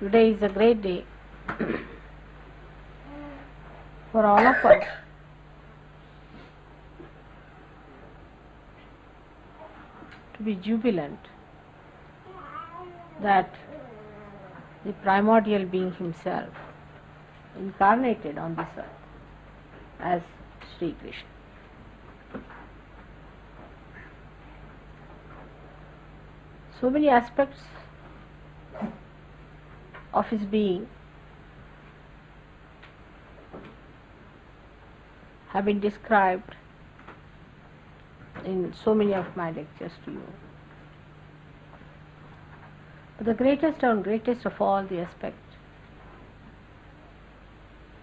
Today is a great day for all of us to be jubilant that the primordial being himself incarnated on this earth as Shri Krishna. So many aspects of his being have been described in so many of my lectures to you. But the greatest and greatest of all the aspects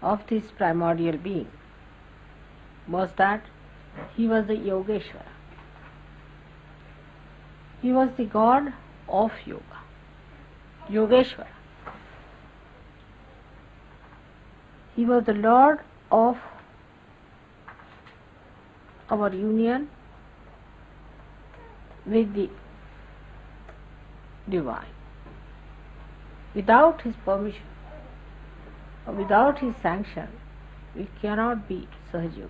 of this primordial being was that he was the Yogeshwara. He was the god of yoga, Yogeshwara. He was the Lord of our union with the divine. Without his permission or without his sanction, we cannot be Sahajogis.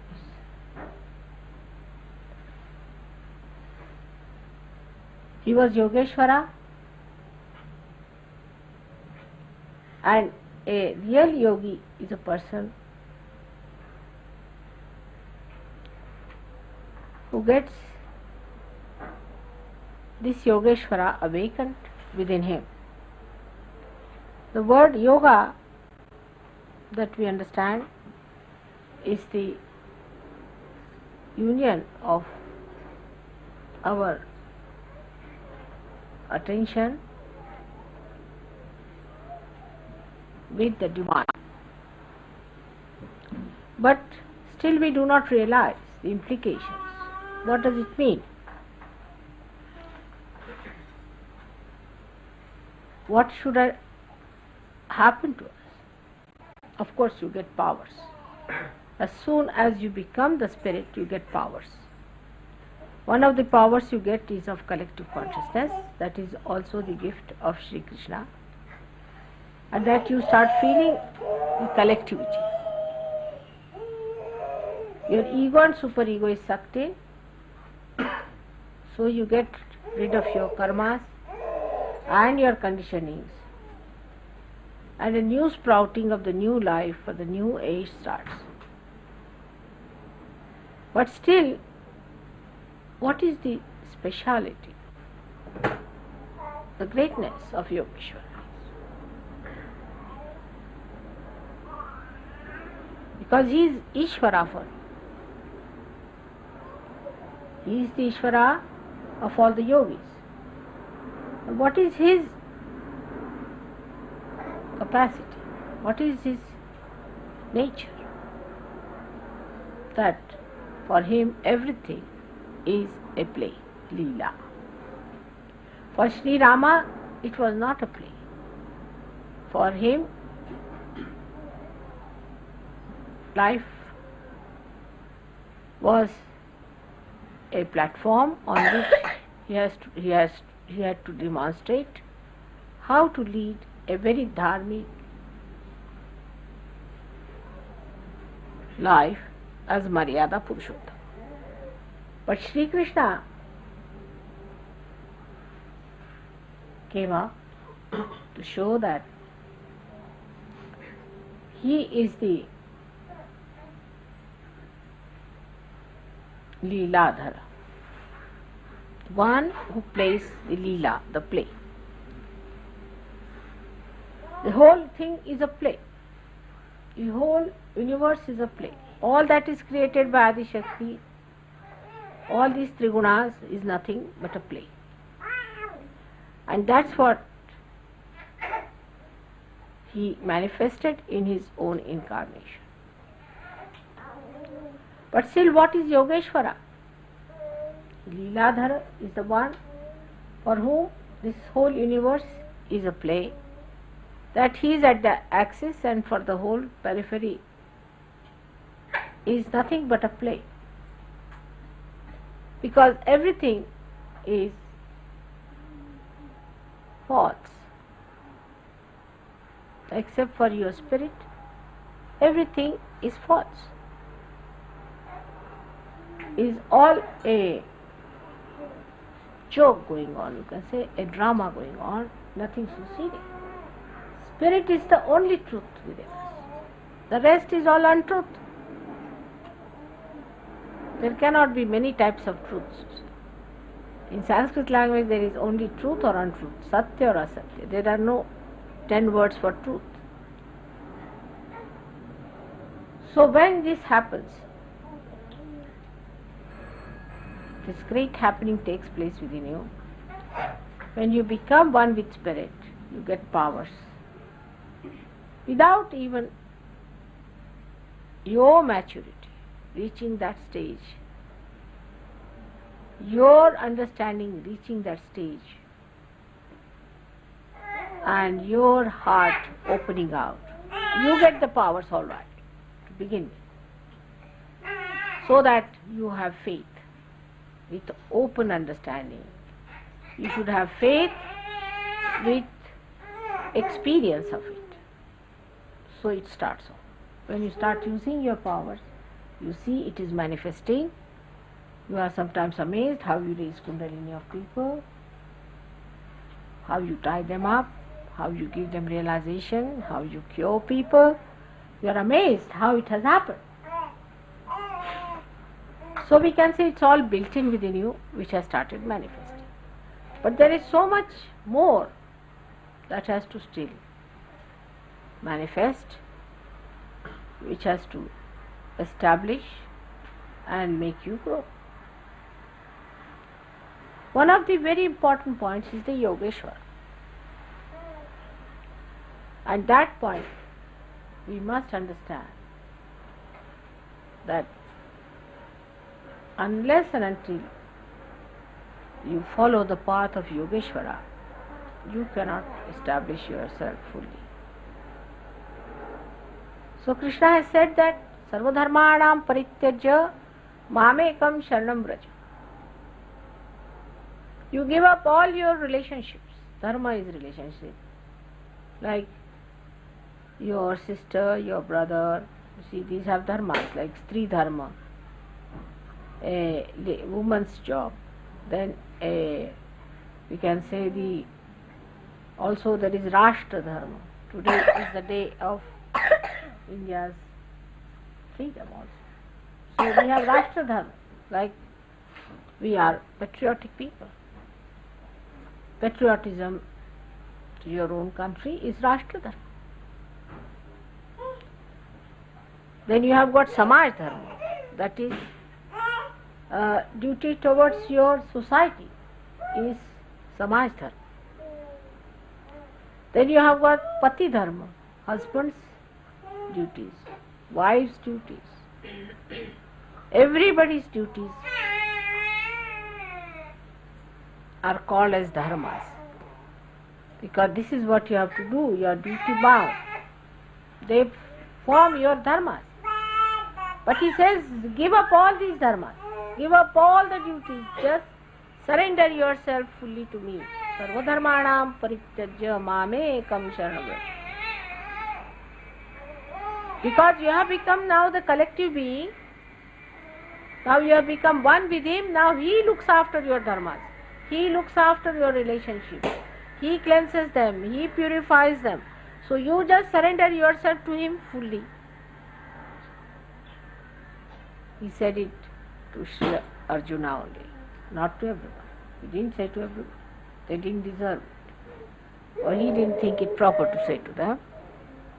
He was Yogeshwara, and a real yogi is a person who gets this Yogeshwara awakened within him. The word yoga that we understand is the union of our attention with the divine. But still we do not realize the implications. What does it mean? What should happen to us? Of course, you get powers. As soon as you become the spirit, you get powers. One of the powers you get is of collective consciousness. That is also the gift of Shri Krishna. And that you start feeling the collectivity. Your ego and superego is sucked in, so you get rid of your karmas and your conditionings, and a new sprouting of the new life for the new age starts. But still, what is the speciality, the greatness of Yogeshwara? Because he is Ishvara for you. He is the Ishvara of all the yogis. And what is his capacity? What is his nature? That for him everything is a play, Leela. For Sri Rama it was not a play. For him life was a platform on which he had to demonstrate how to lead a very dharmic life as Maryada Purushottam. But Shri Krishna came up to show that he is the Leeladhara, one who plays the Leela, the play. The whole thing is a play. The whole universe is a play. All that is created by Adi Shakti, all these Trigunas is nothing but a play. And that's what he manifested in his own incarnation. But still, what is Yogeshwara? Leeladhara is the one for whom this whole universe is a play, that he is at the axis and for the whole periphery is nothing but a play. Because everything is false. except for your spirit, everything is false. Is all a joke going on, you can say, a drama going on, nothing succeeding. Spirit is the only truth within us. The rest is all untruth. There cannot be many types of truths. In Sanskrit language there is only truth or untruth, satya or asatya. There are no 10 words for truth. So when this happens, this great happening takes place within you. When you become one with spirit, you get powers. Without even your maturity reaching that stage, your understanding reaching that stage, and your heart opening out, you get the powers all right to begin with, so that you have faith with open understanding. You should have faith with experience of it. So it starts off. When you start using your powers, you see it is manifesting. You are sometimes amazed how you raise Kundalini of people, how you tie them up, how you give them realization, how you cure people. You are amazed how it has happened. So we can say it's all built in within you, which has started manifesting. But there is so much more that has to still manifest, which has to establish and make you grow. One of the very important points is the Yogeshwara. At that point, we must understand that unless and until you follow the path of Yogeshwara, you cannot establish yourself fully. So Krishna has said that Sarvadharmanam Parityajya Mamekam Sharanam Vraja. You give up all your relationships. Dharma is relationship. Like your sister, your brother. You see, these have dharmas, like Stri Dharma, a woman's job. Then we can say also there is Rashtra Dharma. Today is the day of India's freedom also. So we have Rashtra Dharma, like we are patriotic people. Patriotism to your own country is Rashtra Dharma. Then you have got Samaj Dharma, that is duty towards your society is Samaj Dharma. Then you have got Pati Dharma, husband's duties, wife's duties, everybody's duties are called as dharmas, because this is what you have to do, your duty bound. They form your dharmas. But he says, give up all these dharmas, give up all the duties, just surrender yourself fully to me. Sarvadharmanam Parityajya Mamekam Sharanam Vraja. Because you have become now the collective being, now you have become one with him, now he looks after your dharmas. He looks after your relationships. He cleanses them. He purifies them. So you just surrender yourself to him fully. He said it to Sri Arjuna only, not to everyone. He didn't say to everyone. They didn't deserve it. Or he didn't think it proper to say to them.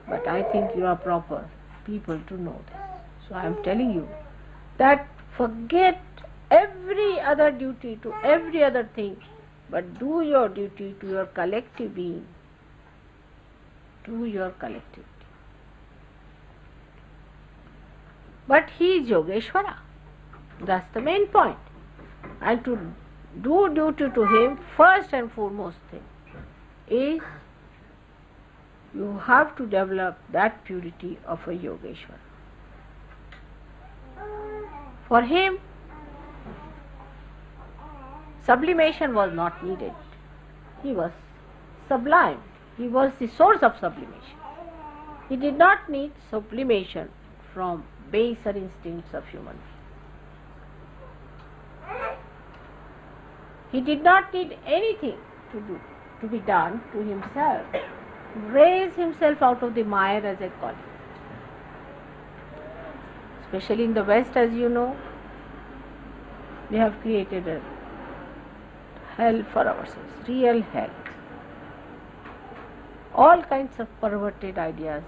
But I think you are proper people to know this. So I am telling you that forget every other duty to every other thing, but do your duty to your collective being, to your collectivity. But he is Yogeshwara. That's the main point. And to do duty to him, first and foremost thing is you have to develop that purity of a Yogeshwara. For him, sublimation was not needed. He was sublime. He was the source of sublimation. He did not need sublimation from baser instincts of human being. He did not need anything to be done to himself, to raise himself out of the mire, as I call it. Especially in the West, as you know, we have created a hell for ourselves, real hell. All kinds of perverted ideas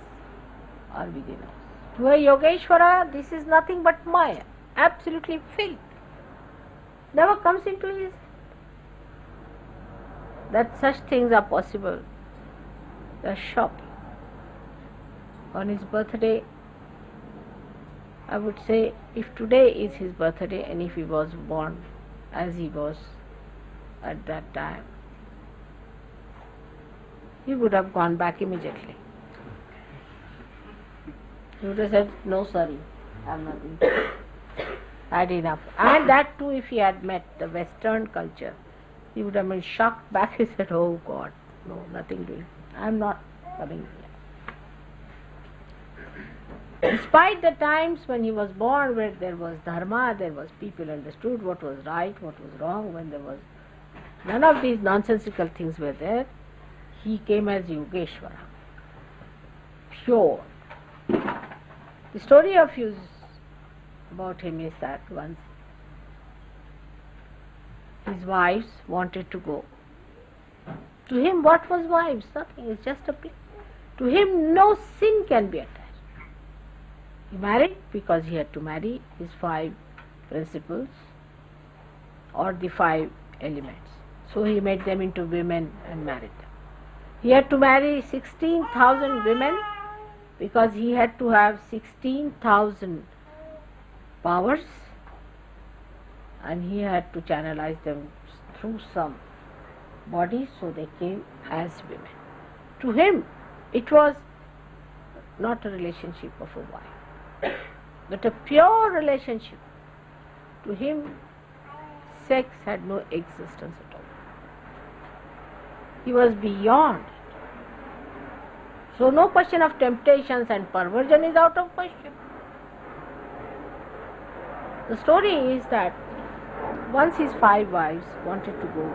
are within us. To a Yogeshwara, this is nothing but Maya, absolutely filth. Never comes into his that such things are possible. They are shocking. On his birthday, I would say, if today is his birthday and if he was born as he was at that time, he would have gone back immediately. He would have said, no sorry, I am nothing. Had enough. And that too, if he had met the Western culture, he would have been shocked back. He said, oh God, no, nothing doing. I am not coming here. Despite the times when he was born, where there was dharma, there was people understood what was right, what was wrong, when there was none of these nonsensical things were there, he came as Yogeshwara, pure. The story of his about him is that once his wives wanted to go. To him, what was wives? Nothing, it's just a place. To him, no sin can be attached. He married because he had to marry his 5 principles or the 5 elements. So he made them into women and married them. He had to marry 16,000 women because he had to have 16,000 powers, and he had to channelize them through some body, so they came as women. To him, it was not a relationship of a wife, but a pure relationship. To him, sex had no existence at all. He was beyond it. So no question of temptations and perversion is out of question. The story is that once his 5 wives wanted to go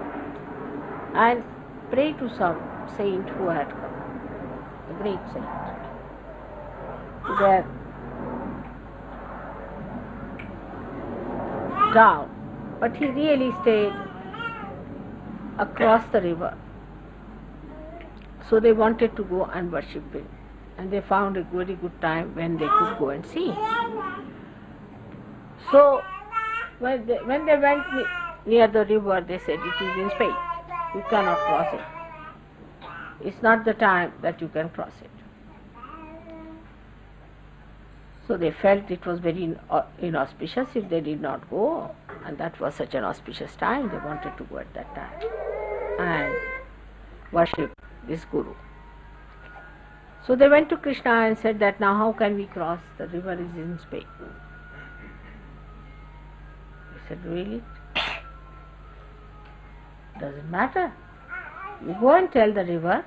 and pray to some saint who had come, a great saint, to their town, but he really stayed across the river. So they wanted to go and worship him, and they found a very good time when they could go and see him. So when they went near the river, they said, it is in Spain, you cannot cross it. It's not the time that you can cross it. So they felt it was very inauspicious if they did not go, and that was such an auspicious time. They wanted to go at that time and worship this Guru. So they went to Krishna and said that now how can we cross? The river is in Spain. He said, really? Doesn't matter. You go and tell the river.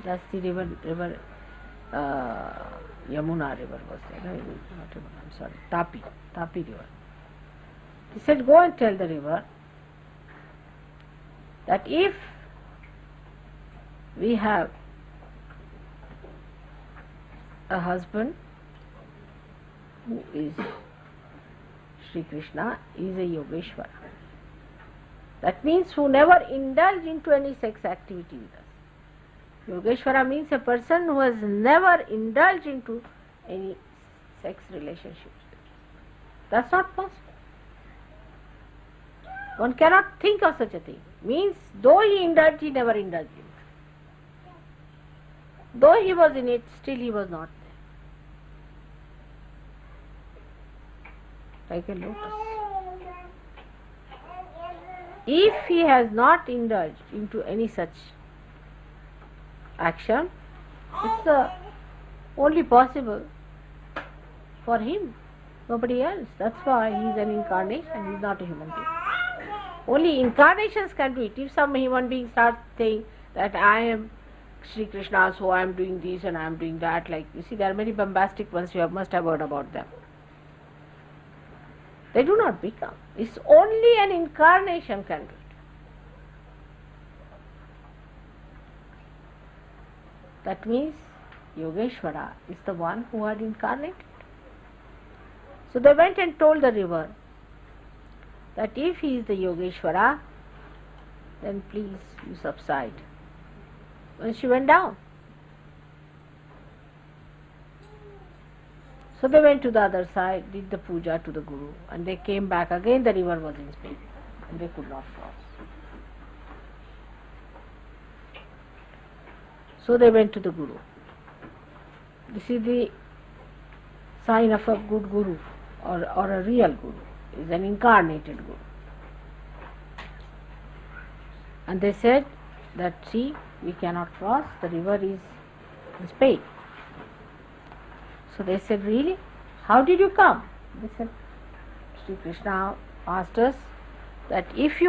That's the river Yamuna river was there. No, not Yamuna, I'm sorry, Tapi river. He said, go and tell the river that if we have a husband who is Shri Krishna, he is a Yogeshwara. That means who never indulge into any sex activity with us. Yogeshwara means a person who has never indulged into any sex relationships. That's not possible. One cannot think of such a thing. Means though he indulged, he never indulged in it. Though he was in it, still he was not there. Like a lotus. If he has not indulged into any such action, it's only possible for him, nobody else. That's why he is an incarnation, he is not a human being. Only incarnations can do it. If some human being starts saying that I am Shri Krishna, so I am doing this and I am doing that. Like, you see, there are many bombastic ones, must have heard about them. They do not become. It's only an incarnation can do it. That means Yogeshwara is the one who had incarnated. So they went and told the river that if he is the Yogeshwara, then please you subside. And she went down. So they went to the other side, did the puja to the Guru, and they came back. Again the river was in speed and they could not cross. So they went to the Guru. This is the sign of a good Guru or a real Guru, is an incarnated Guru. And they said that, see, we cannot cross, the river is in spate. So they said, really? How did you come? They said, Shri Krishna asked us that if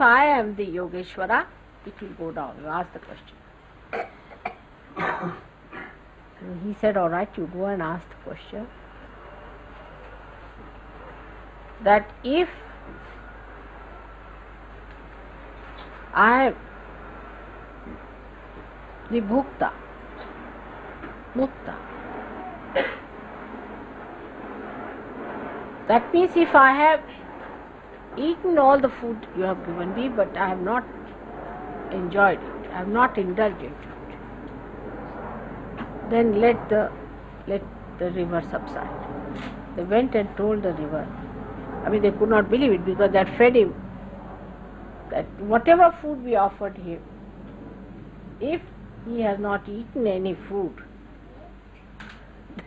I am the Yogeshwara, it will go down. You ask the question. And he said, all right, you go and ask the question. That if I am the Mukta, that means if I have eaten all the food you have given me, but I have not enjoyed it, I have not indulged it, then let the river subside. They went and told the river. I mean, they could not believe it because that fed him, that whatever food we offered him, if he has not eaten any food,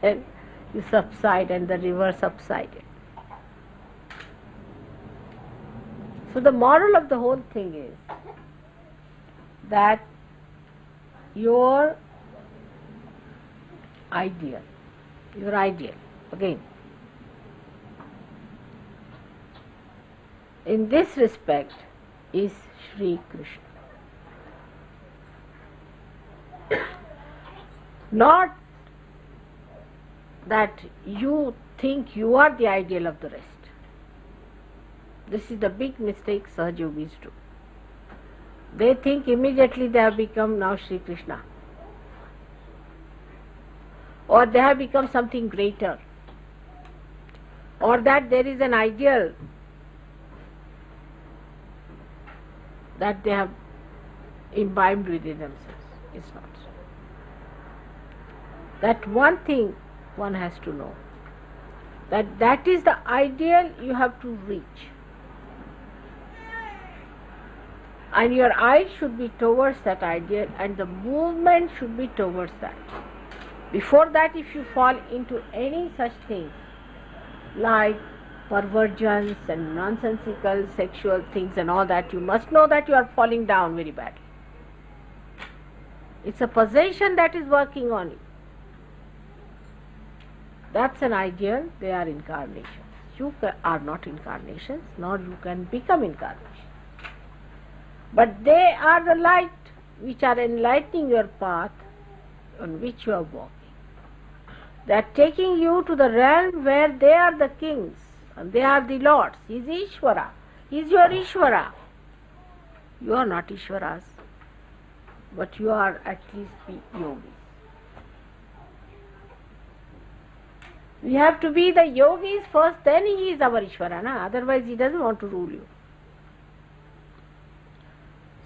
then you subside, and the river subsided. So the moral of the whole thing is that your ideal, again, in this respect is Shri Krishna. Not that you think you are the ideal of the rest. This is the big mistake Sahaja Yogis do. They think immediately they have become now Shri Krishna, or they have become something greater, or that there is an ideal that they have imbibed within themselves. It's not so. That one thing one has to know, that is the ideal you have to reach, and your eye should be towards that ideal, and the movement should be towards that. Before that, if you fall into any such thing like perversions and nonsensical sexual things and all that, you must know that you are falling down very badly. It's a possession that is working on you. That's an ideal. They are incarnations. You are not incarnations, nor you can become incarnations. But they are the light which are enlightening your path on which you are walking. They are taking you to the realm where they are the kings and they are the lords. He is Ishvara. He is your Ishvara. You are not Ishvaras, but you are at least the yogis. We have to be the yogis first, then he is our Ishvara. Otherwise he doesn't want to rule you.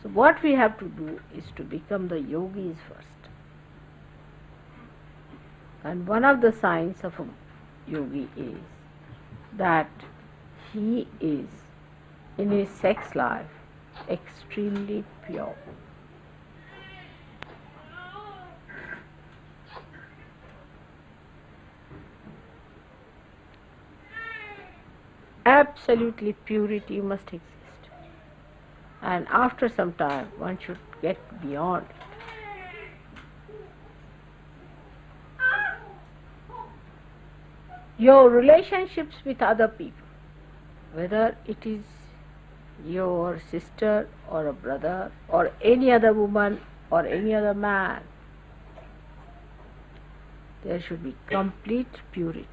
So what we have to do is to become the yogis first. And one of the signs of a yogi is that he is in his sex life extremely pure. Absolutely purity must exist. And after some time one should get beyond it. Your relationships with other people, whether it is your sister or a brother or any other woman or any other man, there should be complete purity.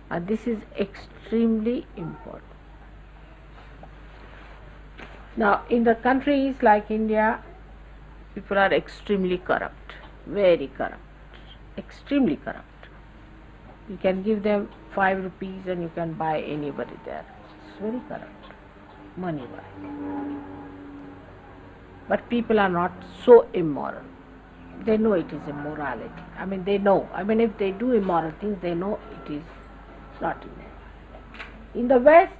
And this is extremely important. Now, in the countries like India, people are extremely corrupt, very corrupt, extremely corrupt. You can give them 5 rupees and you can buy anybody there. It's very corrupt, money-wise. But people are not so immoral. They know it is immorality. They know. If they do immoral things, they know it is not immoral. In the West,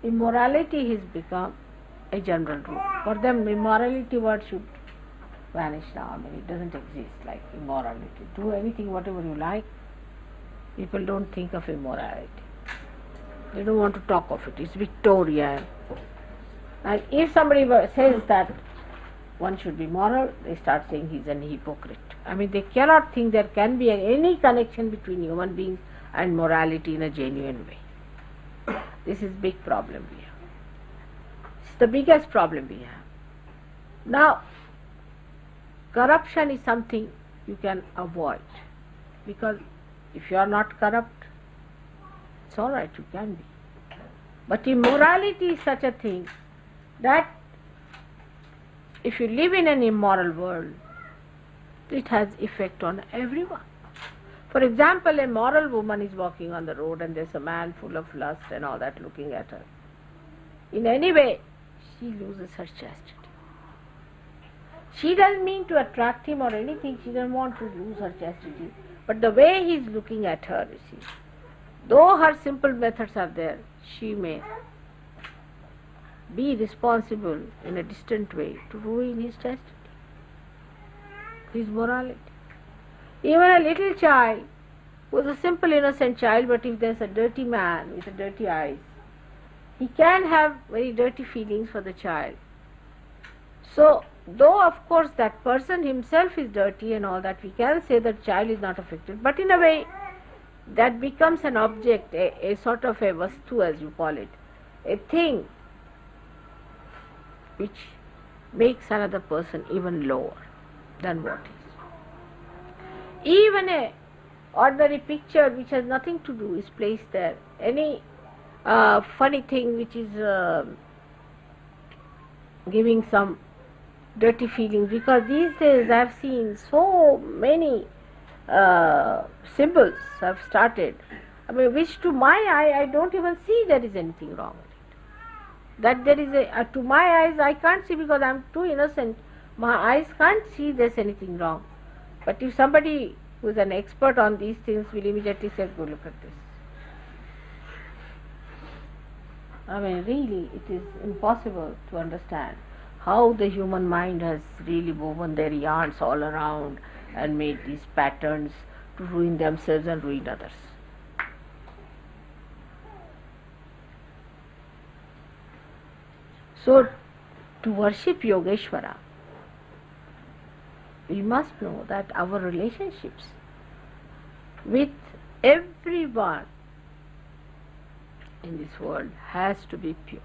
immorality has become a general rule. For them, immorality word should vanish now. It doesn't exist like immorality. Do anything, whatever you like. People don't think of immorality. They don't want to talk of it. It's Victorian. And if somebody says that one should be moral, they start saying he's an hypocrite. They cannot think there can be any connection between human beings and morality in a genuine way. This is big problem we have. It's the biggest problem we have. Now, corruption is something you can avoid, because if you are not corrupt, it's all right, you can be. But immorality is such a thing that if you live in an immoral world, it has effect on everyone. For example, a moral woman is walking on the road and there's a man full of lust and all that looking at her. In any way, she loses her chastity. She doesn't mean to attract him or anything, she doesn't want to lose her chastity. But the way he is looking at her, you see, though her simple methods are there, she may be responsible in a distant way to ruin his chastity, his morality. Even a little child who is a simple innocent child, but if there's a dirty man with dirty eyes, he can have very dirty feelings for the child. So, though of course that person himself is dirty and all that, we can say that child is not affected, but in a way that becomes an object, a sort of a vastu as you call it, a thing which makes another person even lower than what he is. Even a ordinary picture which has nothing to do is placed there. Any funny thing which is giving some dirty feelings, because these days I have seen so many symbols have started, which to my eye I don't even see there is anything wrong with it. That there is to my eyes I can't see because I am too innocent. My eyes can't see there's anything wrong. But if somebody who is an expert on these things will immediately say, go look at this. Really it is impossible to understand how the human mind has really woven their yarns all around and made these patterns to ruin themselves and ruin others. So, to worship Yogeshwara, we must know that our relationships with everyone in this world has to be pure.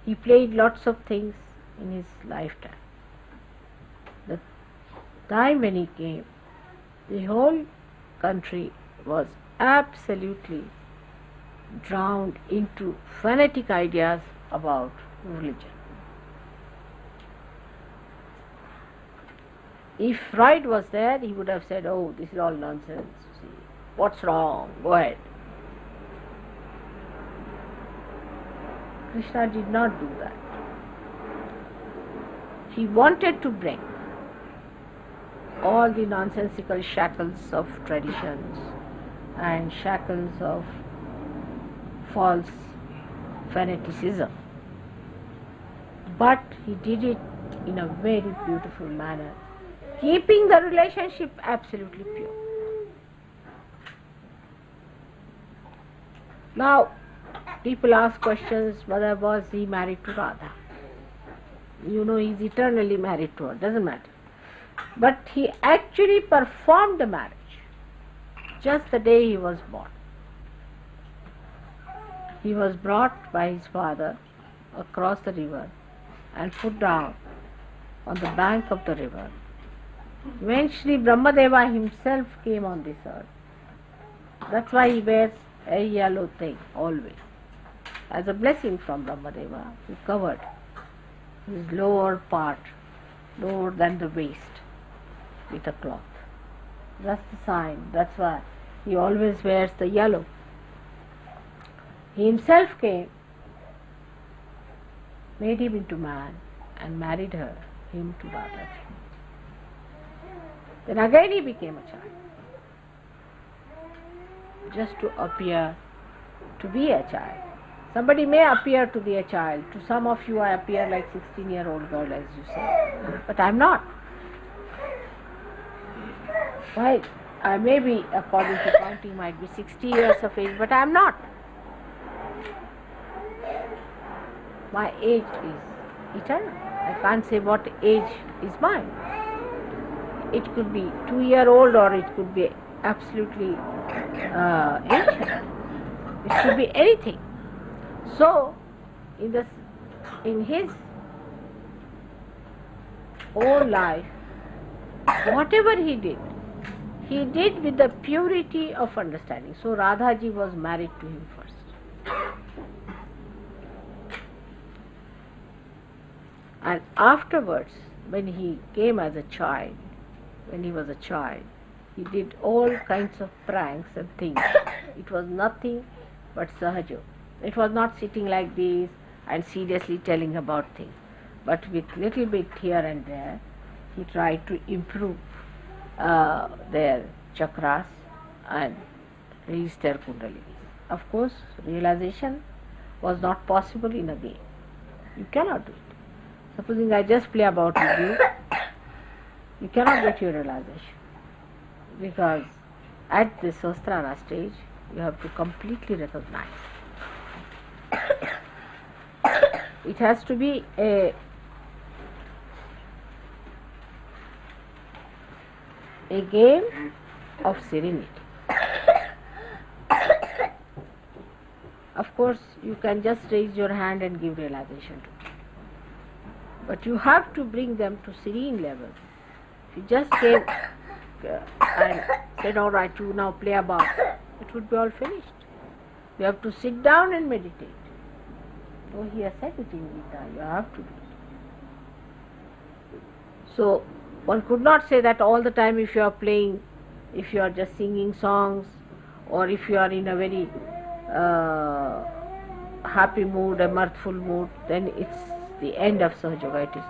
He played lots of things in his lifetime. The time when he came, the whole country was absolutely drowned into fanatic ideas about religion. If Freud was there, he would have said, oh, this is all nonsense. See, what's wrong? Go ahead. Krishna did not do that. He wanted to break all the nonsensical shackles of traditions and shackles of false fanaticism. But he did it in a very beautiful manner, keeping the relationship absolutely pure. Now, people ask questions, whether was he married to Radha? You know, he's eternally married to her, doesn't matter. But he actually performed the marriage just the day he was born. he was brought by his father across the river and put down on the bank of the river. When Shri Brahmadeva himself came on this earth, that's why he wears a yellow thing always. As a blessing from Brahmadeva, he covered his lower part, lower than the waist, with a cloth. That's the sign. That's why he always wears the yellow. He himself came, made him into man, and married him to Radha. Then again he became a child, just to appear to be a child. Somebody may appear to be a child. To some of you I appear like 16-year-old girl, as you say, but I am not. Why? I may be, according to counting, might be 60 years of age, but I am not. My age is eternal. I can't say what age is mine. It could be 2-year-old or it could be absolutely ancient. It could be anything. So, in his own life, whatever he did with the purity of understanding. So Radhaji was married to him first. And afterwards, when he came as a child, when he was a child, he did all kinds of pranks and things. It was nothing but sahaja. It was not sitting like this and seriously telling about things. But with little bit here and there, he tried to improve their chakras and raise their kundalinis. Of course, realization was not possible in a game. You cannot do it. Supposing I just play about with you, you cannot get your realization. Because at the Sahasrara stage, you have to completely recognize. It has to be a game of serenity. Of course, you can just raise your hand and give realization to them. But you have to bring them to serene level. If you just came and said, all right, you now play about, it would be all finished. You have to sit down and meditate. So he has said it in Gita, you have to do it. So one could not say that all the time if you are playing, if you are just singing songs, or if you are in a very happy mood, a mirthful mood, then it's the end of Sahaja Yoga.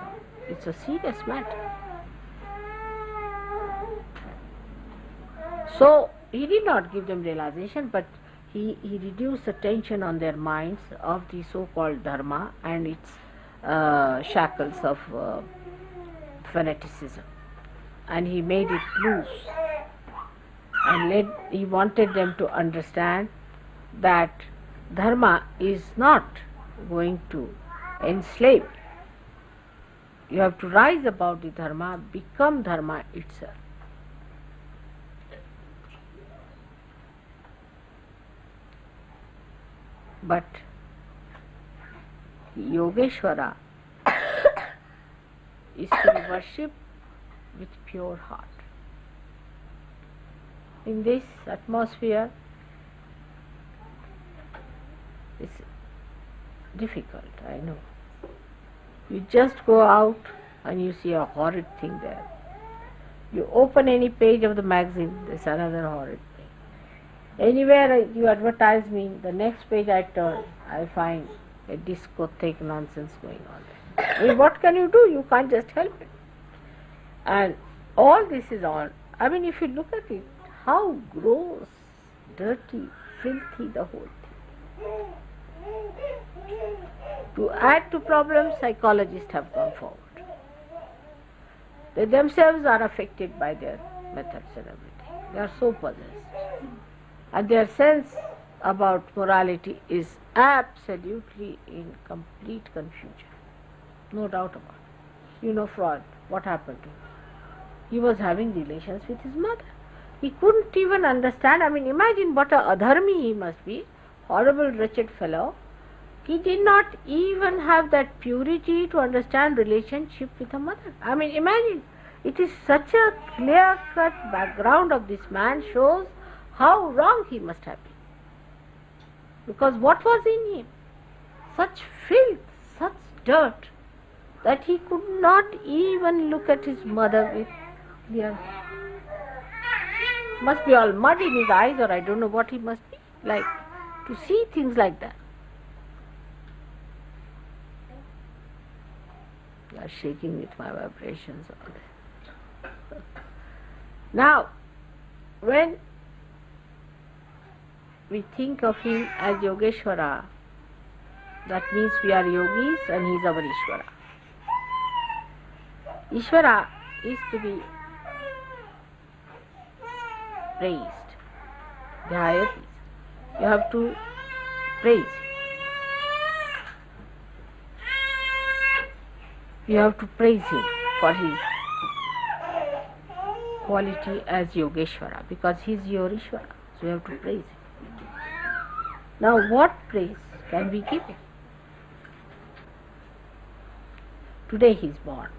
It's a serious matter. So he did not give them realization, but he reduced the tension on their minds of the so-called dharma and its shackles of fanaticism, and he made it loose, and he wanted them to understand that dharma is not going to enslave. You have to rise above the dharma, become dharma itself. But Yogeshwara is to be worshipped with pure heart. In this atmosphere, it's difficult, I know. You just go out and you see a horrid thing there. You open any page of the magazine, there's another horrid thing. Anywhere you advertise me, the next page I turn, I find a discotheque nonsense going on there. I mean, what can you do? You can't just help it. And all this is on. I mean, if you look at it, how gross, dirty, filthy the whole thing. To add to problems, psychologists have come forward. They themselves are affected by their methods and everything. They are so possessed. And their sense about morality is absolutely in complete confusion. No doubt about it. You know Freud, what happened to him? He was having relations with his mother. He couldn't even understand. I mean, imagine what a adharmi he must be, horrible, wretched fellow, he did not even have that purity to understand relationship with a mother. I mean, imagine, it is such a clear-cut background of this man shows how wrong he must have been. Because what was in him? Such filth, such dirt, that he could not even look at his mother with clear. Must be all mud in his eyes, or I don't know what he must be like to see things like that. You are shaking with my vibrations all day. Now, when we think of him as Yogeshwara, that means we are yogis and he is our Ishvara. Ishvara is to be praised. Dhyayatis. You have to praise. You have to praise him for his quality as Yogeshwara, because he is your Ishvara. So you have to praise him. Now what praise can we give him? Today he is born.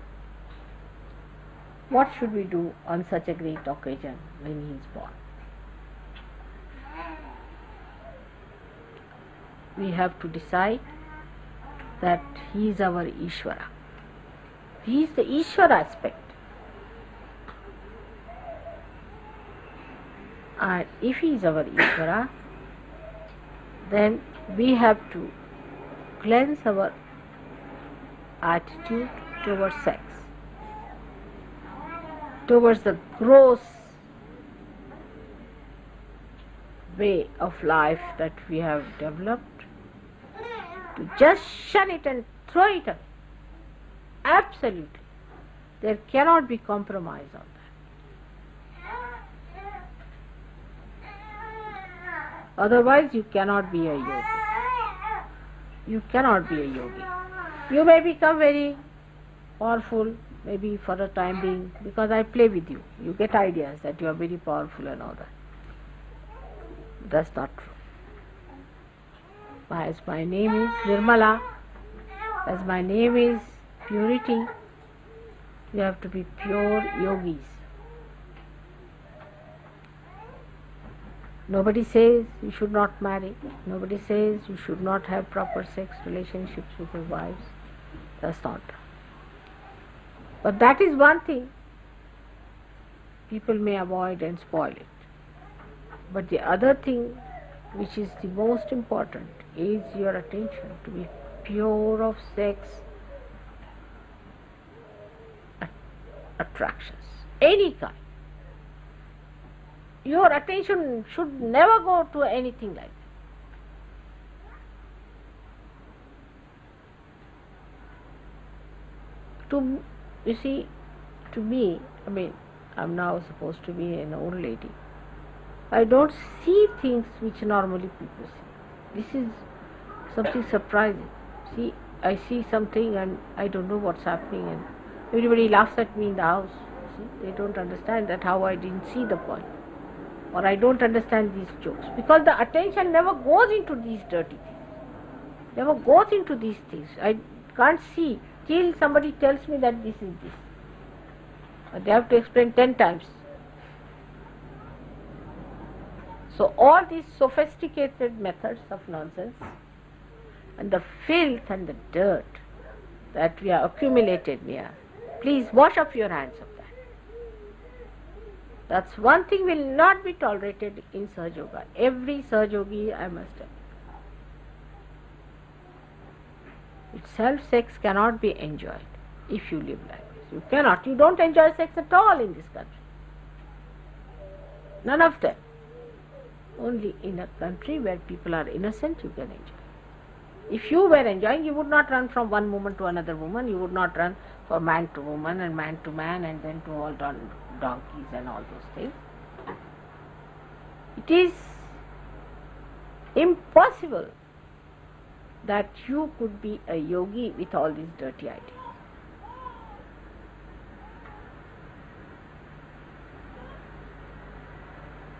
What should we do on such a great occasion when he is born? We have to decide that he is our Ishvara. He is the Ishvara aspect. And if he is our Ishvara, then we have to cleanse our attitude towards sex, towards the gross way of life that we have developed, to just shun it and throw it away. Absolutely. There cannot be compromise on that. Otherwise you cannot be a yogi. You cannot be a yogi. You may become very powerful, maybe for a time being, because I play with you. You get ideas that you are very powerful and all that. That's not true. As my name is Nirmala, as my name is purity, you have to be pure yogis. Nobody says you should not marry. Nobody says you should not have proper sex relationships with your wives. That's not. But that is one thing people may avoid and spoil it. But the other thing, which is the most important, is your attention to be pure of sex attractions, any kind. Your attention should never go to anything like that. You see, to me, I mean, I'm now supposed to be an old lady. I don't see things which normally people see. This is something surprising. See, I see something and I don't know what's happening, and everybody laughs at me in the house. See, they don't understand that how I didn't see the point, or I don't understand these jokes, because the attention never goes into these dirty things, never goes into these things. I can't see till somebody tells me that this is this. But they have to explain 10 times. So all these sophisticated methods of nonsense and the filth and the dirt that we have accumulated here, please wash up your hands of that. That's one thing will not be tolerated in Sahaja Yoga. Every Sahaja Yogi, I must tell you. Self-sex cannot be enjoyed if you live like this. You cannot. You don't enjoy sex at all in this country. None of them. Only in a country where people are innocent you can enjoy. If you were enjoying, you would not run from one woman to another woman. You would not run from man to woman and man to man and then to all donkeys and all those things. It is impossible that you could be a yogi with all these dirty ideas.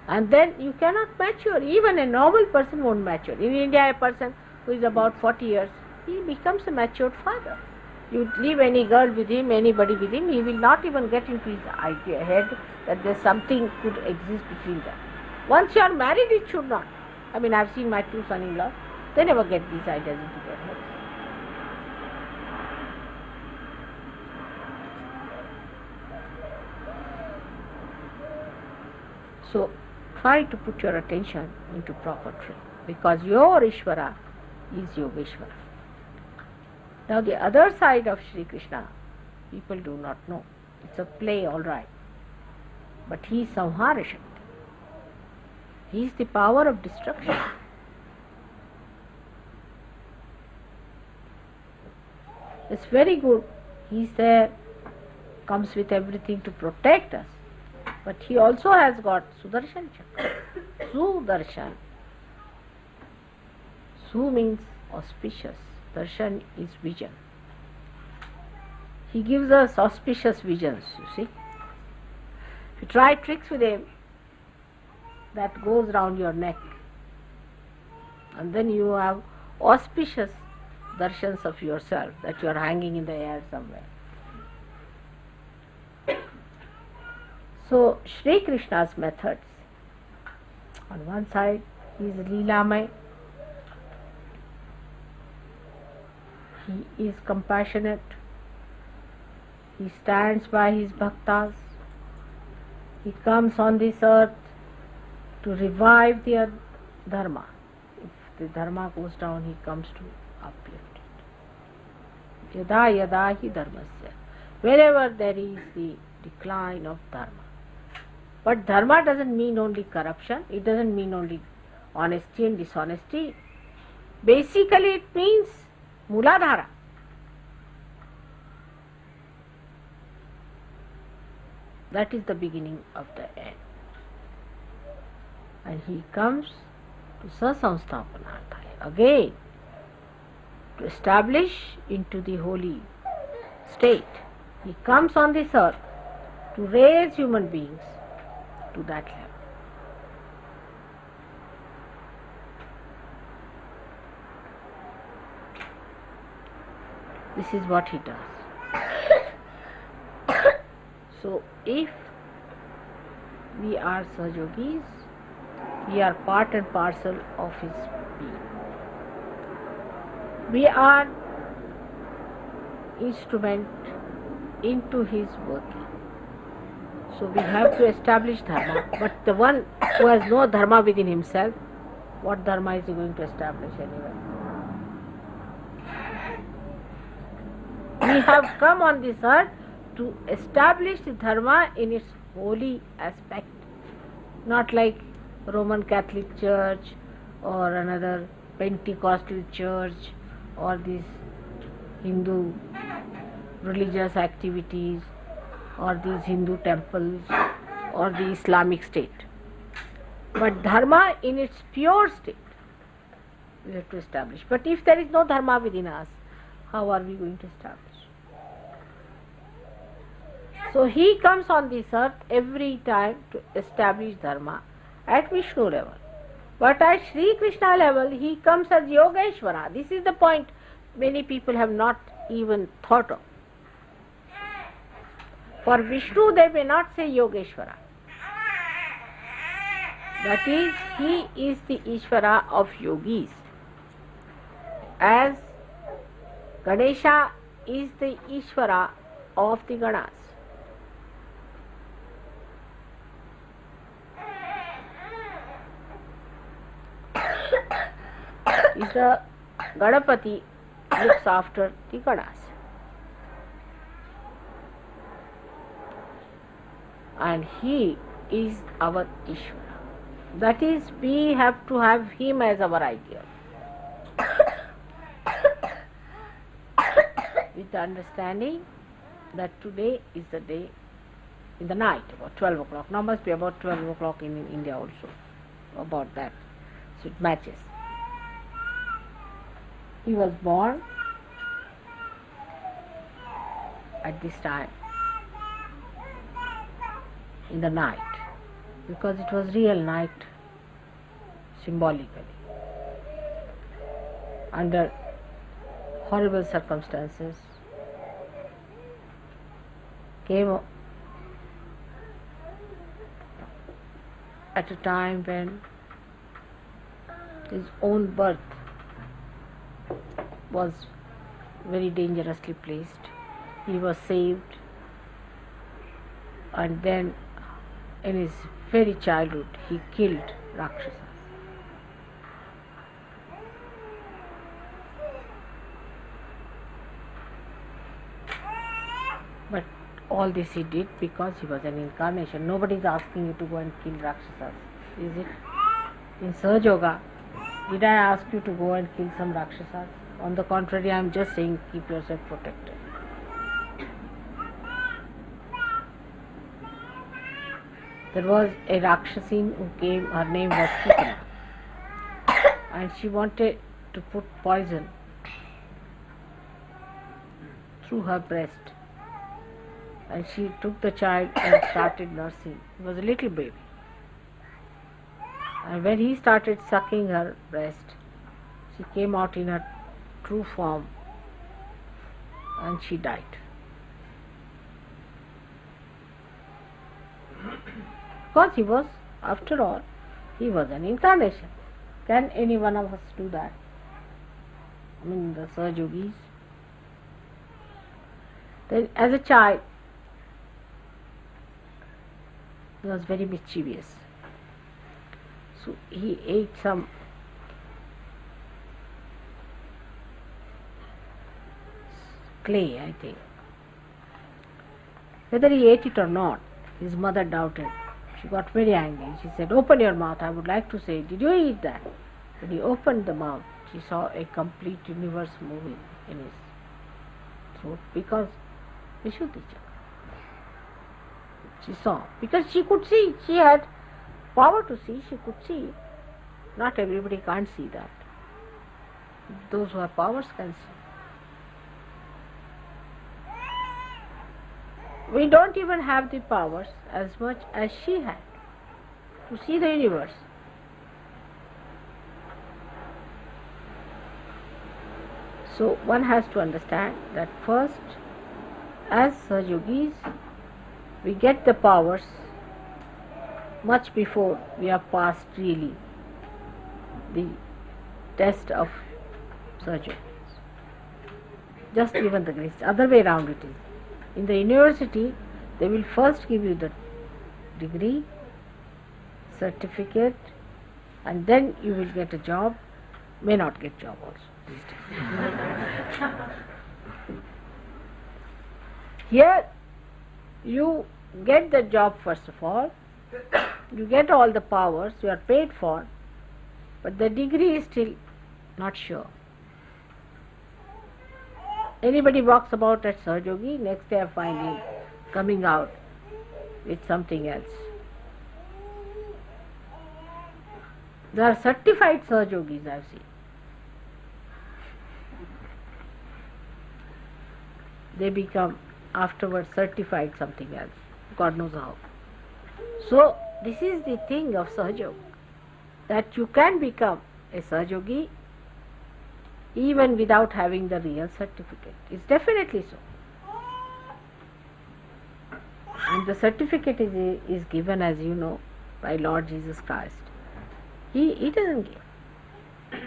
And then you cannot mature. Even a normal person won't mature. In India, a person who is about 40 years, he becomes a matured father. You leave any girl with him, anybody with him, he will not even get into his idea head that there's something could exist between them. Once you are married, it should not. I mean, I've seen my two son-in-laws, they never get these ideas into their heads. So, try to put your attention into proper train, because your Ishvara is Yogeshwara. Now the other side of Shri Krishna, people do not know. It's a play, all right. But he is Samhara Shakti. He is the power of destruction. It's very good. He is there, comes with everything to protect us. But he also has got Sudarshan Chakra. Sudarshan. Su means auspicious. Darshan is vision. He gives us auspicious visions, you see. If you try tricks with him, that goes round your neck. And then you have auspicious darshans of yourself, that you are hanging in the air somewhere. So, Shri Krishna's methods. On one side, he is Leelamay. He is compassionate. He stands by his bhaktas. He comes on this earth to revive the dharma. If the dharma goes down, he comes to uplift it. Yada yada hi dharmasya. Wherever there is the decline of dharma. But dharma doesn't mean only corruption. It doesn't mean only honesty and dishonesty. Basically it means Muladhara. That is the beginning of the end. And he comes to Sasamsthapanarthaya again, to establish into the holy state. He comes on this earth to raise human beings to that level. This is what he does. So, if we are Sahajogis, we are part and parcel of his being. We are instrument into his working. So we have to establish dharma. But the one who has no dharma within himself, what dharma is he going to establish anyway? We have come on this earth to establish the dharma in its holy aspect, not like Roman Catholic Church or another Pentecostal church or these Hindu religious activities or these Hindu temples or the Islamic state. But dharma in its pure state we have to establish. But if there is no dharma within us, how are we going to establish? So he comes on this earth every time to establish dharma at Vishnu level. But at Shri Krishna level, he comes as Yogeshwara. This is the point many people have not even thought of. For Vishnu, they may not say Yogeshwara. That is, he is the Ishvara of yogis. As Ganesha is the Ishvara of the Ganas. Is the Ganapati looks after the Ganas. And he is our Ishvara. That is, we have to have him as our ideal. With the understanding that today is the day, in the night, about 12 o'clock. Now must be about 12 o'clock in India also, about that. So it matches. He was born at this time, in the night. because it was real night, symbolically, under horrible circumstances, came at a time when his own birth was very dangerously placed. He was saved, and then in his very childhood he killed Rakshasas. But all this he did because he was an incarnation. Nobody is asking you to go and kill Rakshasas, is it? In Sahaja Yoga, did I ask you to go and kill some Rakshasas? On the contrary, I am just saying keep yourself protected. There was a Rakshasine who came, her name was Putana, and she wanted to put poison through her breast, and she took the child and started nursing. He was a little baby, and when he started sucking her breast, she came out in her true form and she died. Because he was, after all, he was an incarnation. Can any one of us do that? I mean, the Sahaja Yogis. Then as a child, he was very mischievous. So he ate some clay, I think. Whether he ate it or not, his mother doubted. She got very angry. She said, "Open your mouth, I would like to say, did you eat that?" When he opened the mouth, she saw a complete universe moving in his throat because Vishuddhi Chakra. She saw, because she could see, she had power to see, she could see. Not everybody can't see that. Those who have powers can see. We don't even have the powers as much as she had to see the universe. So one has to understand that first, as Sahaja Yogis, we get the powers much before we have passed really the test of Sahaja Yogis. Just even the grace. Other way around it is. In the university, they will first give you the degree, certificate, and then you will get a job. May not get job also these days. Here, you get the job first of all, you get all the powers, you are paid for, but the degree is still not sure. Anybody walks about as Sahaja Yogi, next day I find him coming out with something else. There are certified Sahaja Yogis I have seen. They become afterwards certified something else. God knows how. So this is the thing of Sahaja Yoga, that you can become a Sahaja Yogi even without having the real certificate. It's definitely so. And the certificate is given, as you know, by Lord Jesus Christ. He doesn't give.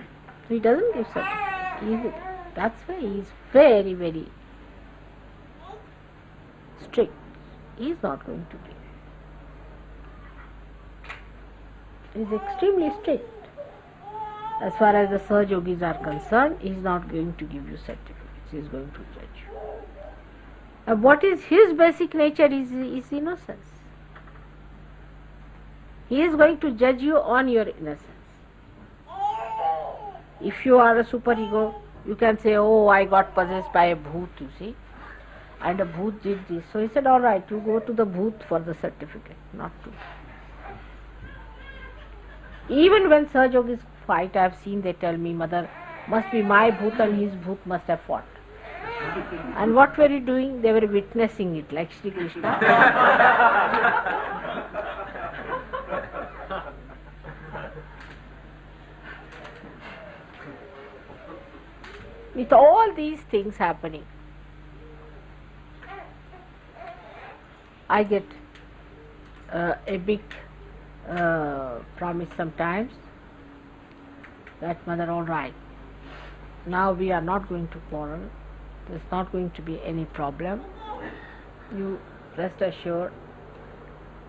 He doesn't give certificate. That's why he is very, very strict. He is not going to give. He is extremely strict. As far as the Sahaja Yogis are concerned, he is not going to give you certificates. He is going to judge you. And what is his basic nature is innocence. He is going to judge you on your innocence. If you are a superego, you can say, "Oh, I got possessed by a bhoot, you see, and a bhoot did this." So he said, "All right, you go to the bhoot for the certificate, not to." Even when Sahaja Yogis fight, I have seen, they tell me, "Mother, must be my bhoot and his bhoot must have fought." And what were you doing? They were witnessing it, like Shri Krishna. with all these things happening, I get a big promise sometimes that, Mother, all right, now we are not going to quarrel, there's not going to be any problem, you rest assured,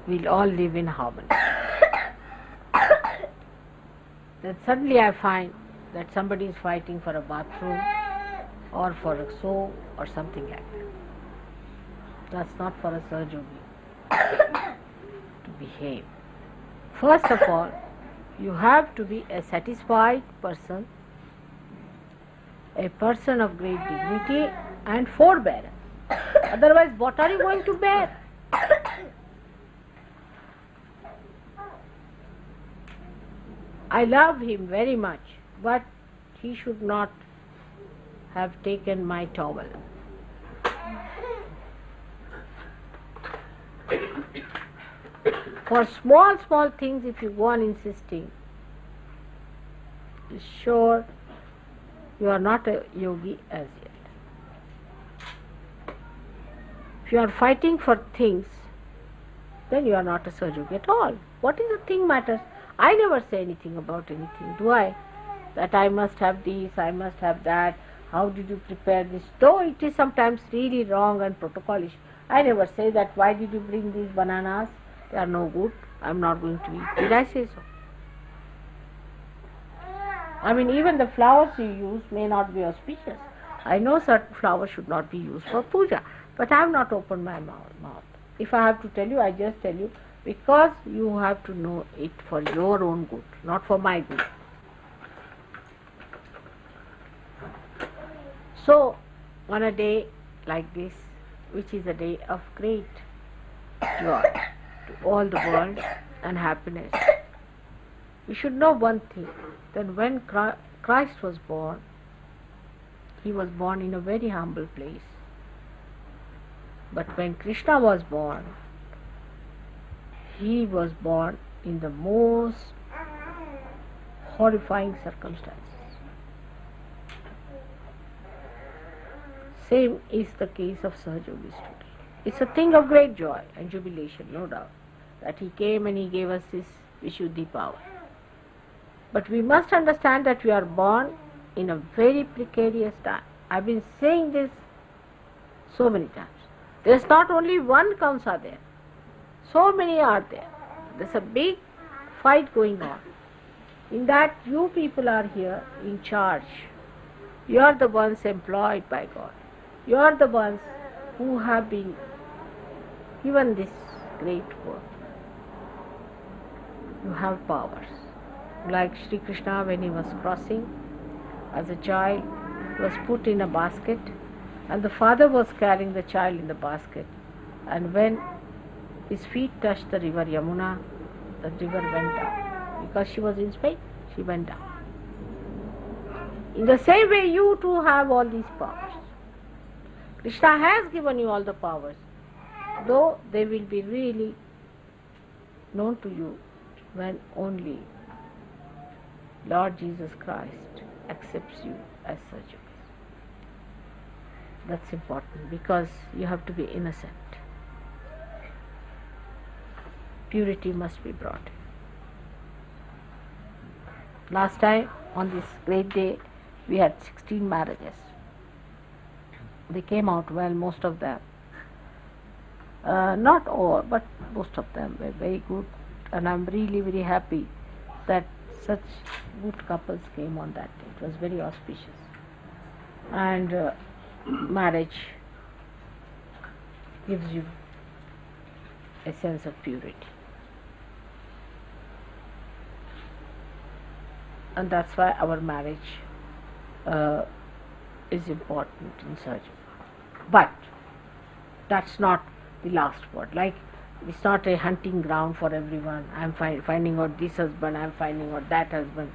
we'll all live in harmony. Then suddenly I find that somebody is fighting for a bathroom or for a soap or something like that. That's not for a Sahaja Yogi to behave. First of all, you have to be a satisfied person, a person of great dignity and forbearance. Otherwise, what are you going to bear? I love him very much, but he should not have taken my towel. For small things, if you go on insisting, be sure you are not a yogi as yet. If you are fighting for things, then you are not a Sahaja Yogi at all. What is the thing matters? I never say anything about anything, do I? That I must have this, I must have that, how did you prepare this? Though it is sometimes really wrong and protocolish, I never say that, why did you bring these bananas? They are no good, I am not going to eat. Did I say so? I mean, even the flowers you use may not be auspicious. I know certain flowers should not be used for puja, but I have not opened my mouth. If I have to tell you, I just tell you, because you have to know it for your own good, not for my good. So, on a day like this, which is a day of great joy to all the world and happiness, we should know one thing, that when Christ was born, he was born in a very humble place. But when Krishna was born, he was born in the most horrifying circumstances. Same is the case of Sahaja Yogis today. It's a thing of great joy and jubilation, no doubt, that he came and he gave us this Vishuddhi power. But we must understand that we are born in a very precarious time. I've been saying this so many times. There's not only one Kamsa there. So many are there. There's a big fight going on. In that you people are here in charge. You are the ones employed by God. You are the ones who have been given this great work. You have powers. Like Shri Krishna, when he was crossing as a child, he was put in a basket and the father was carrying the child in the basket, and when his feet touched the river Yamuna, the river went down. Because she was in Spain, she went down. In the same way, you too have all these powers. Krishna has given you all the powers, though they will be really known to you when only Lord Jesus Christ accepts you as such. That's important, because you have to be innocent. Purity must be brought in. Last time, on this great day, we had 16 marriages. They came out well, most of them. Not all, but most of them were very good. And I'm really very happy that such good couples came on that day. It was very auspicious. And marriage gives you a sense of purity. And that's why our marriage is important in Sahaja. But that's not the last word. Like, it's not a hunting ground for everyone. I'm finding out this husband, I'm finding out that husband.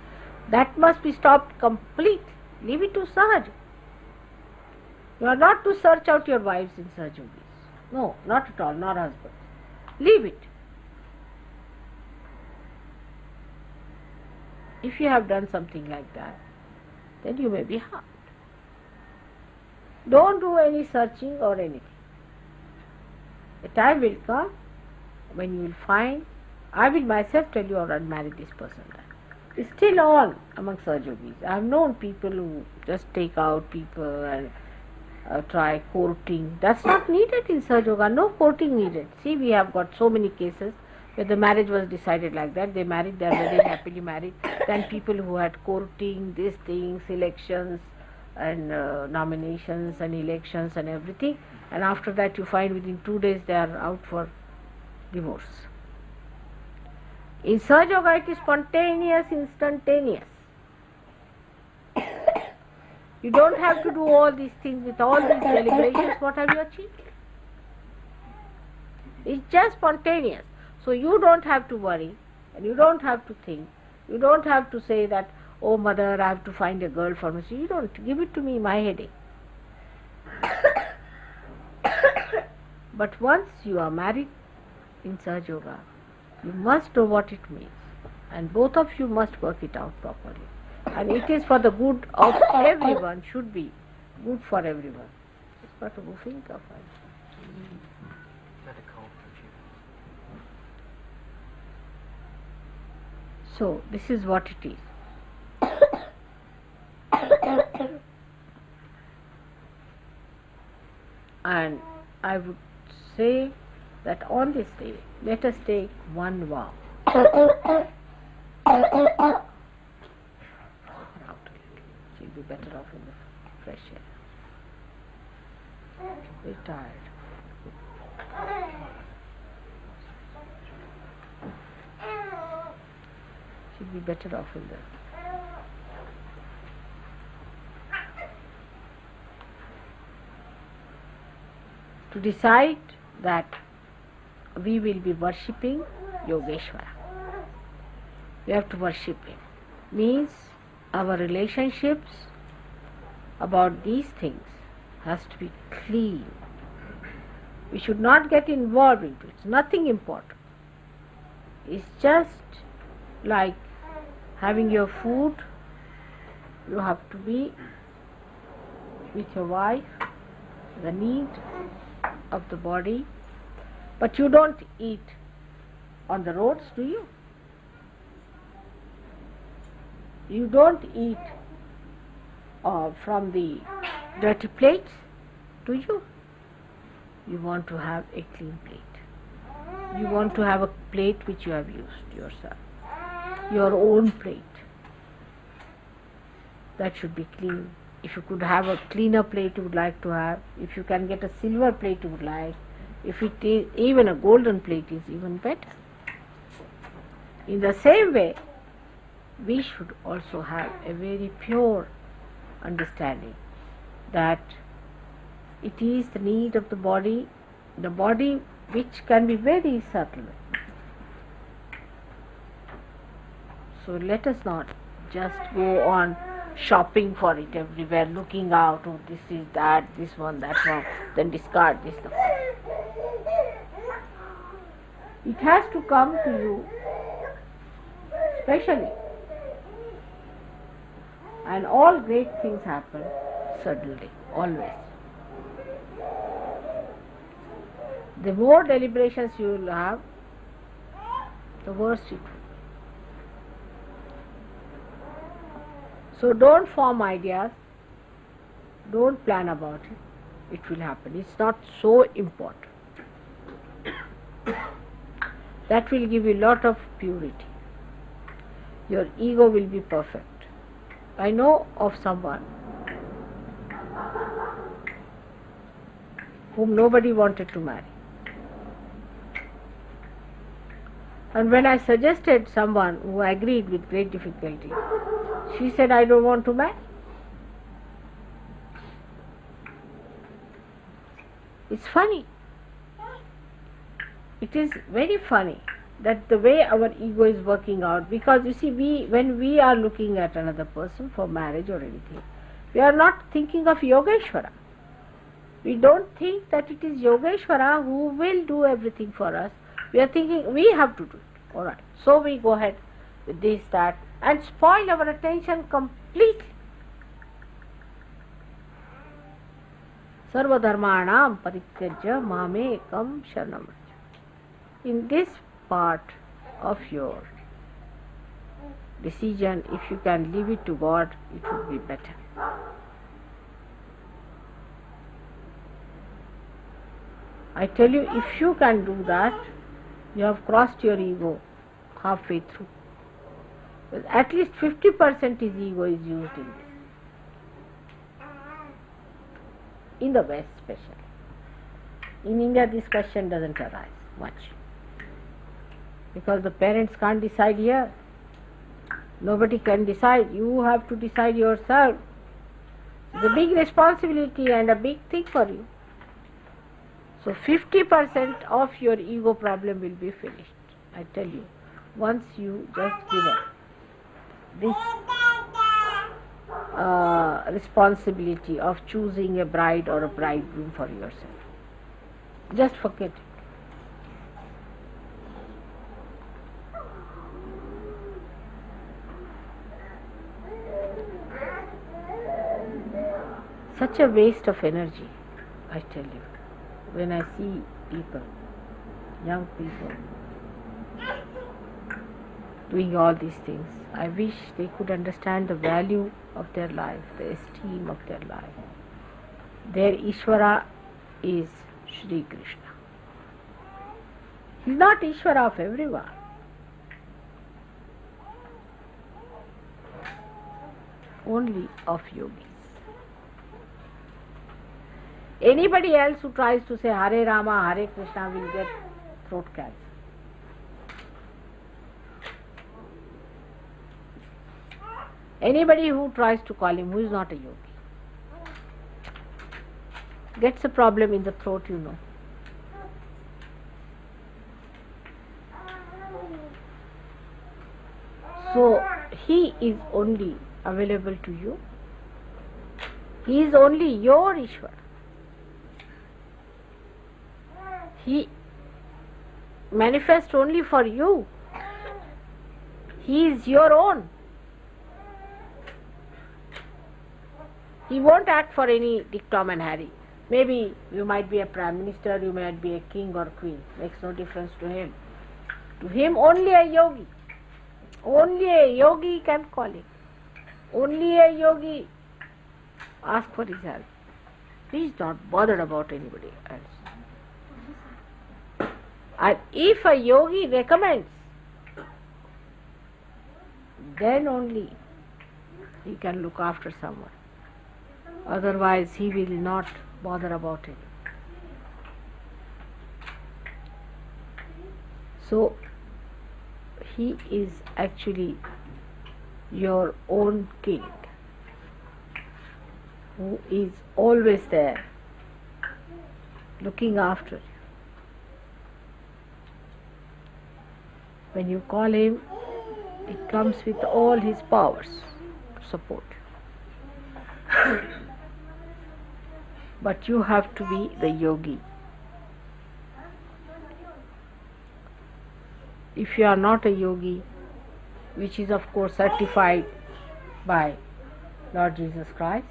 That must be stopped completely. Leave it to Sahaja. You are not to search out your wives in Sahaja Yogis. No, not at all, not husbands. Leave it. If you have done something like that, then you may be harmed. Don't do any searching or anything. A time will come when you will find, I will myself tell you, alright, marry this person. It's still on among Sahaja-yogis. I have known people who just take out people and try courting. That's not needed in Sahaja Yoga. No courting needed. See, we have got so many cases where the marriage was decided like that. They married, they are very happily married. Then people who had courting, these things, elections and nominations and elections and everything, and after that you find within 2 days they are out for divorce. In Sahaja Yoga it is spontaneous, instantaneous. You don't have to do all these things with all these deliberations. What have you achieved? It's just spontaneous. So you don't have to worry and you don't have to think. You don't have to say that, oh mother, I have to find a girl for me. So you don't. Give it to me, my headache. But once you are married in Sahaja Yoga, you must know what it means. And both of you must work it out properly. And it is for the good of everyone, should be good for everyone. It's got to go think of it. So, this is what it is. And I would say that on this day, let us take one vow. She'll be better off in the fresh air. Very tired. She'll be better off in the... To decide that we will be worshipping Yogeshwara. We have to worship him. Means our relationships about these things has to be clean. We should not get involved into it. It's nothing important. It's just like having your food. You have to be with your wife, the need of the body. But you don't eat on the roads, do you? You don't eat from the dirty plates, do you? You want to have a clean plate. You want to have a plate which you have used yourself. Your own plate. That should be clean. If you could have a cleaner plate you would like to have, if you can get a silver plate you would like, if it is even a golden plate is even better. In the same way, we should also have a very pure understanding that it is the need of the body which can be very subtle. So let us not just go on shopping for it everywhere, looking out, oh this is that, this one, that one, then discard this. It has to come to you specially. And all great things happen suddenly, always. The more deliberations you will have, the worse it will be. So don't form ideas, don't plan about it, it will happen. It's not so important. That will give you a lot of purity. Your ego will be perfect. I know of someone whom nobody wanted to marry. And when I suggested someone who agreed with great difficulty, she said, I don't want to marry. It's funny. It is very funny that the way our ego is working out, because you see, when we are looking at another person for marriage or anything, we are not thinking of Yogeshwara. We don't think that it is Yogeshwara who will do everything for us. We are thinking we have to do it. Alright. So we go ahead with this, that, and spoil our attention completely. Sarvadharmanam parityajya mamekam sharanam vraja. In this part of your decision, if you can leave it to God, it would be better. I tell you, if you can do that, you have crossed your ego halfway through. But at least 50% his ego is used in this. In the West especially. In India this question doesn't arise much. Because the parents can't decide here. Nobody can decide. You have to decide yourself. It's a big responsibility and a big thing for you. So 50% of your ego problem will be finished. I tell you, once you just give up this responsibility of choosing a bride or a bridegroom for yourself. Just forget it. Such a waste of energy, I tell you, when I see people, young people, doing all these things. I wish they could understand the value of their life, the esteem of their life. Their Ishvara is Shri Krishna. He is not Ishvara of everyone. Only of yogis. Anybody else who tries to say Hare Rama, Hare Krishna will get throat cancer. Anybody who tries to call him, who is not a yogi, gets a problem in the throat, you know. So, he is only available to you. He is only your Ishvara. He manifests only for you. He is your own. He won't act for any Dick, Tom and Harry. Maybe you might be a prime minister, you might be a king or queen. Makes no difference to him. To him only a yogi. Only a yogi can call him. Only a yogi ask for his help. He is not bothered about anybody else. And if a yogi recommends, then only he can look after someone. Otherwise he will not bother about it. So he is actually your own king, who is always there looking after you. When you call him, it comes with all his powers to support you. But you have to be the yogi. If you are not a yogi, which is of course certified by Lord Jesus Christ,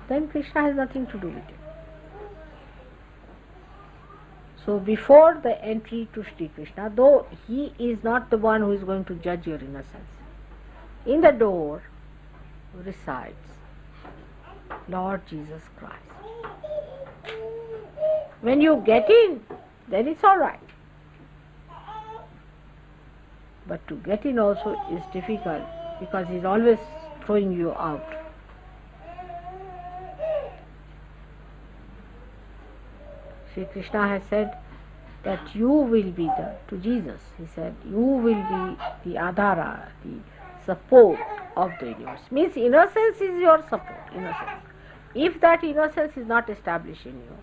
then Krishna has nothing to do with it. So before the entry to Shri Krishna, though he is not the one who is going to judge your innocence, in the door resides Lord Jesus Christ. When you get in, then it's all right. But to get in also is difficult because he is always throwing you out. Shri Krishna has said that you will be to Jesus, he said, you will be the adhara, the support of the universe. Means innocence is your support, innocence. If that innocence is not established in you,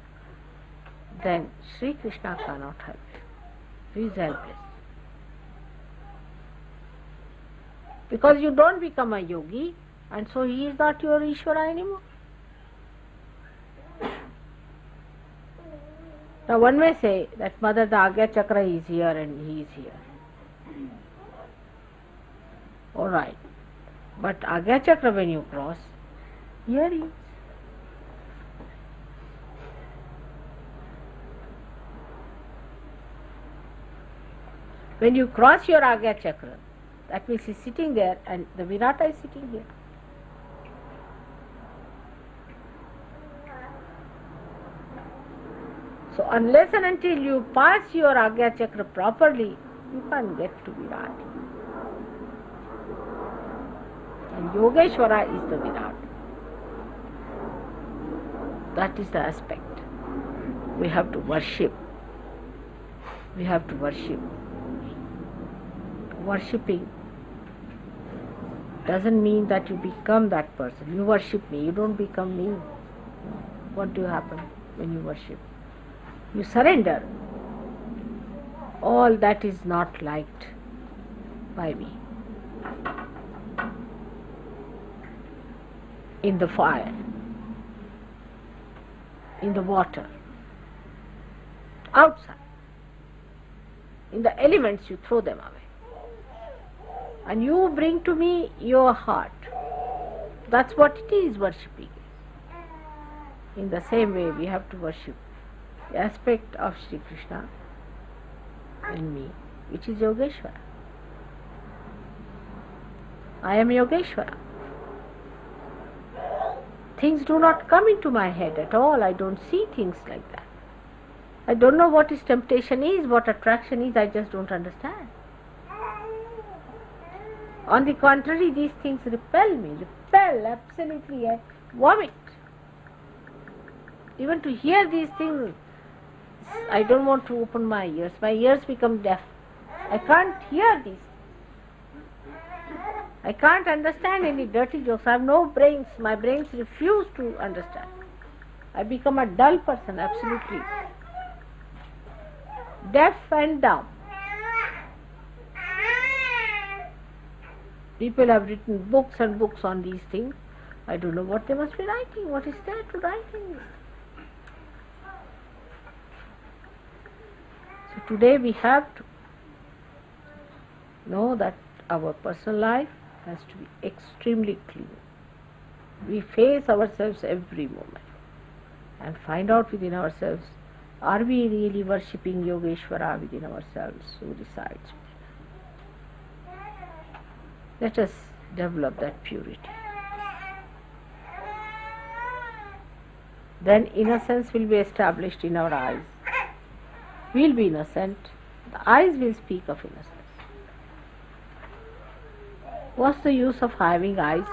then Shri Krishna cannot help you. He is helpless. Because you don't become a yogi, and so he is not your Ishvara anymore. Now one may say that Mother, the Agya Chakra is here and he is here. Alright. But Agya Chakra when you cross, here he is. When you cross your Agya Chakra, that means he's sitting there and the Virata is sitting here. So unless and until you pass your Agya Chakra properly, you can't get to Virat. And Yogeshwara is the Virat. That is the aspect. We have to worship. We have to worship. Worshipping doesn't mean that you become that person. You worship me, you don't become me. What do happen when you worship? You surrender. All that is not liked by me. In the fire, in the water, outside, in the elements, you throw them away. And you bring to me your heart. That's what it is, worshipping. In the same way, we have to worship the aspect of Shri Krishna in me, which is Yogeshwara. I am Yogeshwara. Things do not come into my head at all. I don't see things like that. I don't know what is temptation is, what attraction is, I just don't understand. On the contrary, these things repel me, absolutely, I vomit. Even to hear these things, I don't want to open my ears. My ears become deaf. I can't hear these. I can't understand any dirty jokes. I have no brains. My brains refuse to understand. I become a dull person, absolutely. Deaf and dumb. People have written books and books on these things. I don't know what they must be writing. What is there to write in this? So today we have to know that our personal life has to be extremely clean. We face ourselves every moment and find out within ourselves, are we really worshipping Yogeshwara within ourselves who resides? Let us develop that purity. Then innocence will be established in our eyes. We will be innocent. The eyes will speak of innocence. What's the use of having eyes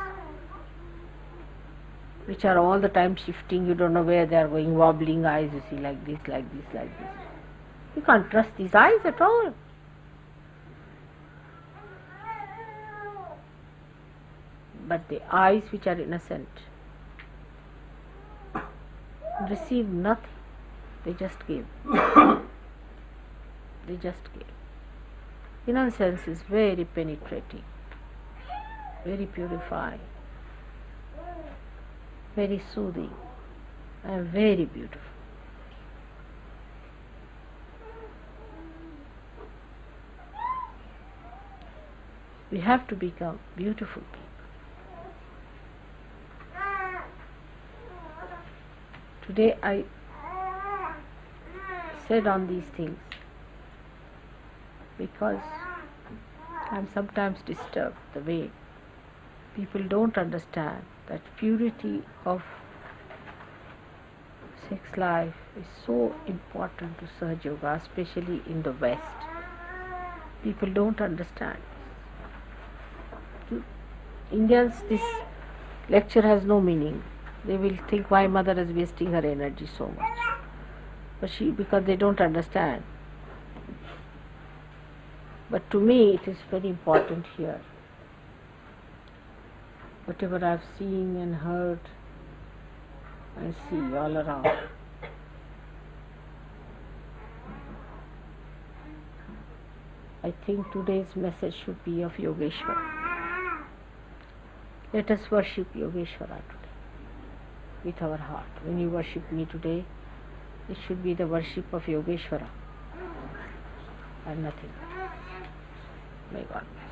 which are all the time shifting? You don't know where they are going, wobbling eyes, you see, like this, like this, like this. You can't trust these eyes at all. But the eyes which are innocent receive nothing. They just give. They just give. Innocence is very penetrating, very purifying, very soothing, and very beautiful. We have to become beautiful people. Today I said on these things because I am sometimes disturbed the way people don't understand that purity of sex life is so important to Sahaja Yoga, especially in the West. People don't understand. To Indians, this lecture has no meaning. They will think why mother is wasting her energy so much. But because they don't understand. But to me it is very important here. Whatever I have seen and heard and see all around, I think today's message should be of Yogeshwara. Let us worship Yogeshwara today with our heart. When you worship me today, it should be the worship of Yogeshwara and nothing. May God bless.